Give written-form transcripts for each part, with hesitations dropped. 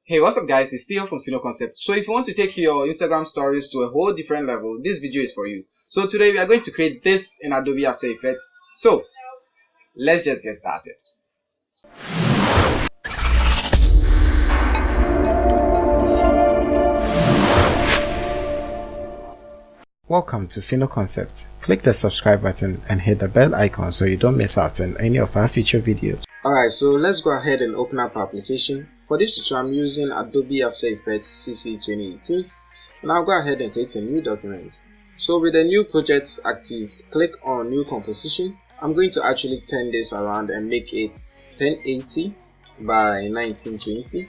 Hey, what's up guys, it's Theo from Fino Concept. So if you want to take your Instagram stories to a whole different level, this video is for you. So today we are going to create this in Adobe After Effects. So let's just get started. Welcome to Fino Concept. Click the subscribe button and hit the bell icon so you don't miss out on any of our future videos. Alright, so let's go ahead and open up our application. For this tutorial I'm using Adobe After Effects CC 2018. And I'll go ahead and create a new document. So with the new project active, click on new composition. I'm going to actually turn this around and make it 1080 by 1920.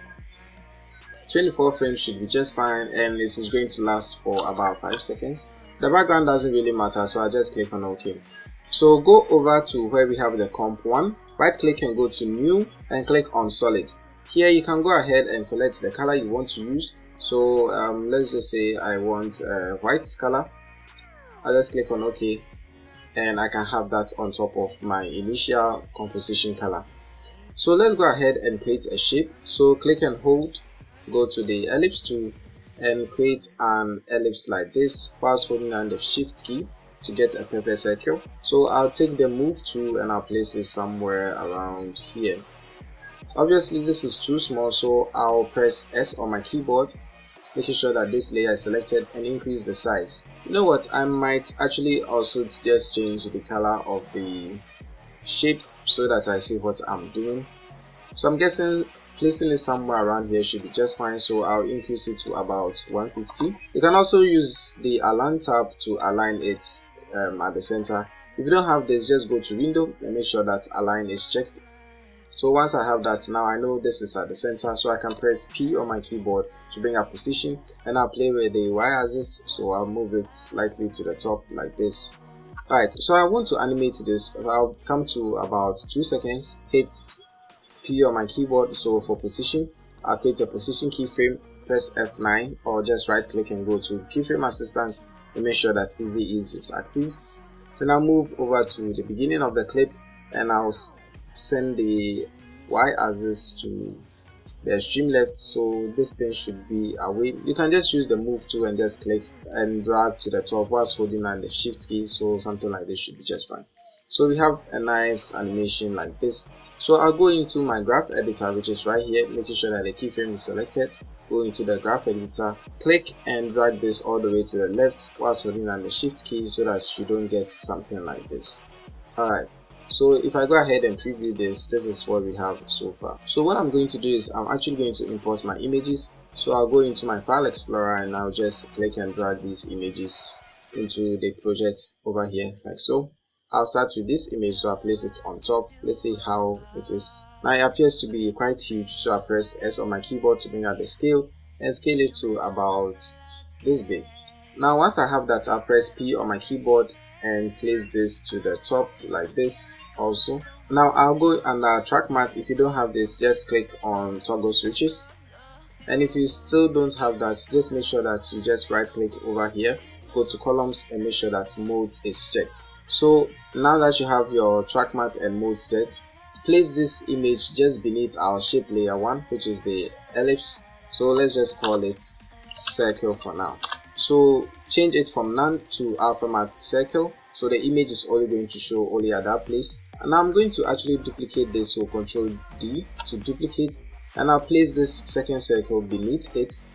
24 frames should be just fine, and this is going to last for about 5 seconds. The background doesn't really matter, so I just click on OK. So go over to where we have the comp 1, right click and go to new and click on solid. Here you can go ahead and select the color you want to use. So let's just say I want white color. I'll just click on OK and I can have that on top of my initial composition color. So let's go ahead and create a shape. So click and hold, go to the ellipse tool and create an ellipse like this whilst holding down the shift key to get a perfect circle. So I'll take the move tool and I'll place it somewhere around here. Obviously this is too small, so I'll press S on my keyboard, making sure that this layer is selected, and increase the size. You know what, I might actually also just change the color of the shape so that I see what I'm doing. So I'm guessing placing it somewhere around here should be just fine, so I'll increase it to about 150. You can also use the align tab to align it at the center. If you don't have this, just go to window and make sure that align is checked. So once I have that, now I know this is at the center, so I can press P on my keyboard to bring up position, and I'll play with the y-axis, so I'll move it slightly to the top like this. Alright, so I want to animate this. I'll come to about 2 seconds, hit P on my keyboard. So for position, I'll create a position keyframe, press F9 or just right click and go to keyframe assistant and make sure that easy ease is active. Then I'll move over to the beginning of the clip and I'll send the y-axis to the extreme left, so this thing should be away. You can just use the move tool and just click and drag to the top whilst holding down the shift key, so something like this should be just fine. So we have a nice animation like this. So I'll go into my graph editor, which is right here, making sure that the keyframe is selected. Go into the graph editor, click and drag this all the way to the left whilst holding down the shift key so that you don't get something like this. Alright, so if I go ahead and preview this, this is what we have so far. So what I'm going to do is I'm actually going to import my images. So I'll go into my file explorer and I'll just click and drag these images into the project over here like so. I'll start with this image, so I'll place it on top. Let's see how it is. Now it appears to be quite huge, so I'll press S on my keyboard to bring out the scale and scale it to about this big. Now once I have that, I'll press P on my keyboard and place this to the top like this also. Now I'll go under track matte. If you don't have this, just click on toggle switches, and if you still don't have that, just make sure that you just right click over here, go to columns and make sure that mode is checked. So now that you have your track matte and mode set, place this image just beneath our shape layer 1, which is the ellipse. So let's just call it circle for now. So change it from none to alpha matte circle, so the image is only going to show only at that place. And I'm going to actually duplicate this, so Ctrl D to duplicate, and I'll place this second circle beneath it.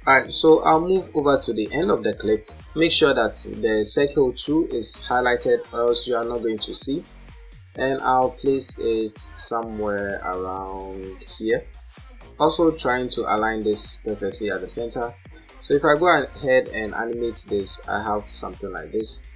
Alright, so I'll move over to the end of the clip. Make sure that the circle 2 is highlighted or else you are not going to see, and I'll place it somewhere around here, also trying to align this perfectly at the center. So if I go ahead and animate this, I have something like this.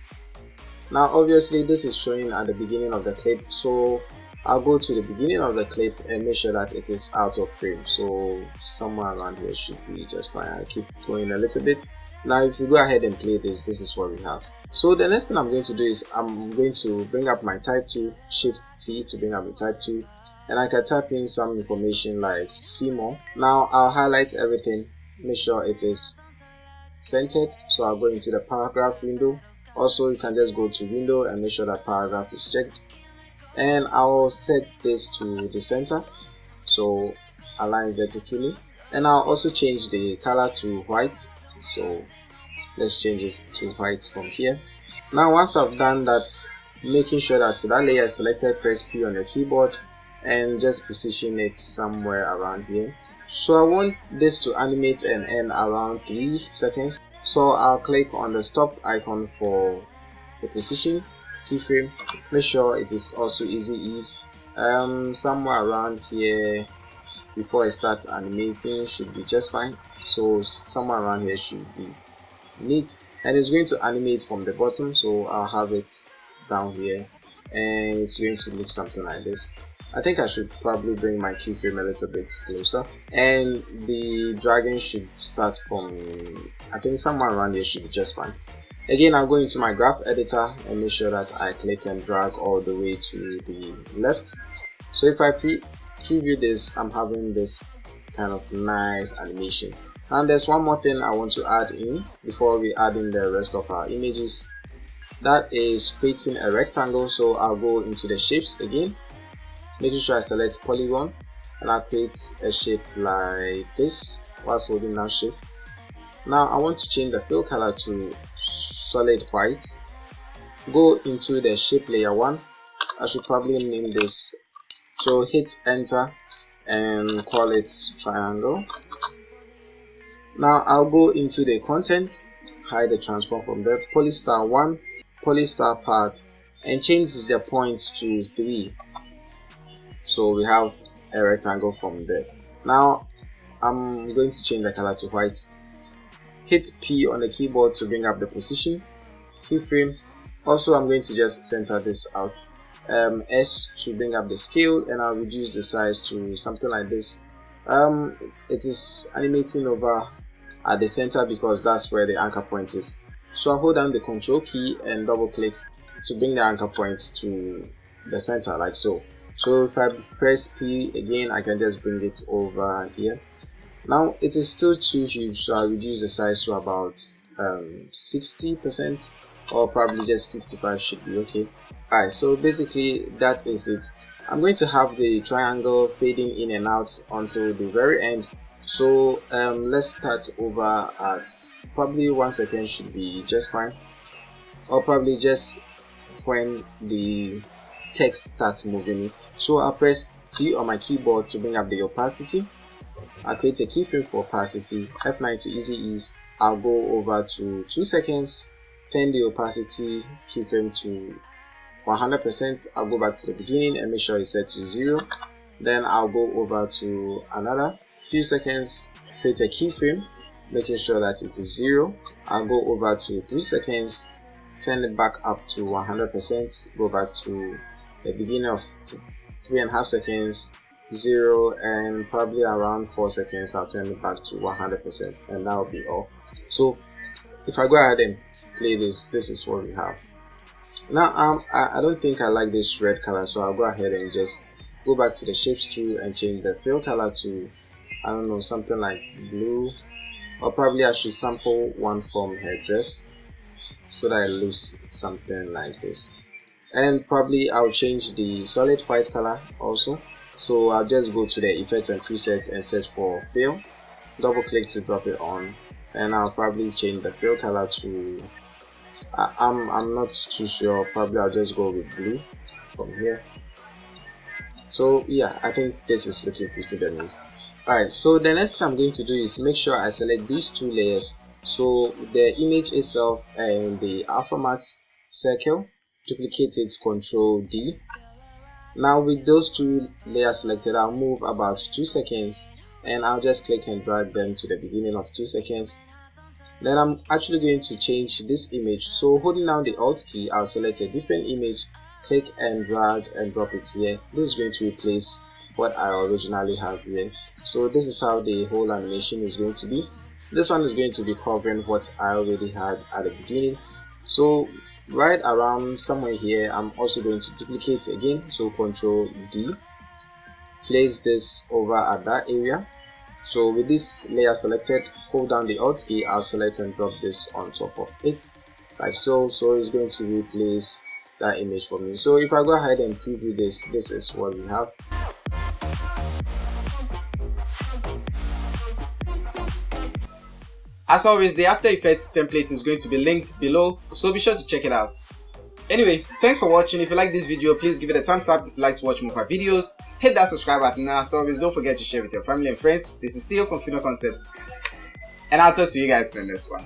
Now obviously this is showing at the beginning of the clip, so I'll go to the beginning of the clip and make sure that it is out of frame, so somewhere around here should be just fine. I'll keep going a little bit. Now if you go ahead and play this, this is what we have. So the next thing I'm going to do is I'm going to bring up my type tool, shift T to bring up the type tool, and I can type in some information like see more. Now I'll highlight everything, make sure it is centered, so I'll go into the paragraph window. Also you can just go to window and make sure that paragraph is checked, and I'll set this to the center, so align vertically, and I'll also change the color to white. So let's change it to white from here. Now once I've done that, making sure that that layer is selected, press P on your keyboard and just position it somewhere around here. So I want this to animate and end around 3 seconds. So I'll click on the stop icon for the position keyframe. Make sure it is also easy ease. Somewhere around here before it starts animating should be just fine. So somewhere around here should be neat, and it's going to animate from the bottom. So I'll have it down here and it's going to look something like this. I think I should probably bring my keyframe a little bit closer, and the dragging should start from, I think somewhere around here should be just fine. Again, I'll go into my graph editor and make sure that I click and drag all the way to the left. So if I preview this, I'm having this kind of nice animation. And there's one more thing I want to add in before we add in the rest of our images. That is creating a rectangle. So I'll go into the shapes again, making sure I select polygon, and I'll create a shape like this whilst holding down shift. Now I want to change the fill color to solid white. Go into the shape layer 1. I should probably name this. So hit enter and call it triangle. Now I'll go into the content, hide the transform from there, polystar 1, polystar path, and change the point to 3. So we have a rectangle from there. Now I'm going to change the color to white. Hit P on the keyboard to bring up the position keyframe. Also, I'm going to just center this out. S to bring up the scale, and I'll reduce the size to something like this. It is animating over at the center because that's where the anchor point is. So I'll hold down the control key and double click to bring the anchor point to the center, like so. So if I press P again, I can just bring it over here. Now it is still too huge, so I'll reduce the size to about 60%, or probably just 55 should be okay. Alright, so basically that is it. I'm going to have the triangle fading in and out until the very end. So let's start over at probably 1 second should be just fine, or probably just when the text starts moving. So I'll press T on my keyboard to bring up the opacity. I'll create a keyframe for opacity, F9 to easy ease. I'll go over to 2 seconds, turn the opacity keyframe to 100%. I'll go back to the beginning and make sure it's set to 0. Then I'll go over to another few seconds, create a keyframe, making sure that it is 0. I'll go over to 3 seconds, turn it back up to 100%, go back to the beginning of 3.5 seconds, 0, and probably around 4 seconds I'll turn it back to 100%, and that will be all. So if I go ahead and play this, this is what we have. Now I don't think I like this red color, so I'll go ahead and just go back to the shapes tool and change the fill color to, I don't know, something like blue, or probably I should sample one from her dress so that it looks something like this. And probably I'll change the solid white color also. So I'll just go to the effects and presets and search for fill, double click to drop it on, and I'll probably change the fill color to, I'm not too sure, probably I'll just go with blue from here. So yeah, I think this is looking pretty damn neat. Alright, so the next thing I'm going to do is make sure I select these two layers, so the image itself and the alpha matte circle, duplicate it, Ctrl D. Now with those two layers selected, I'll move about 2 seconds and I'll just click and drag them to the beginning of 2 seconds. Then I'm actually going to change this image, so holding down the Alt key, I'll select a different image, click and drag and drop it here. This is going to replace what I originally have here. So this is how the whole animation is going to be. This one is going to be covering what I already had at the beginning. So right around somewhere here, I'm also going to duplicate again, so Ctrl D, place this over at that area. So with this layer selected, hold down the Alt key, I'll select and drop this on top of it like so. So it's going to replace that image for me. So if I go ahead and preview this, this is what we have. As always, the After Effects template is going to be linked below, so be sure to check it out. Anyway, thanks for watching. If you like this video, please give it a thumbs up. If you'd like to watch more of our videos, hit that subscribe button. And as always, don't forget to share with your family and friends. This is Theo from Fino Concept, and I'll talk to you guys in the next one.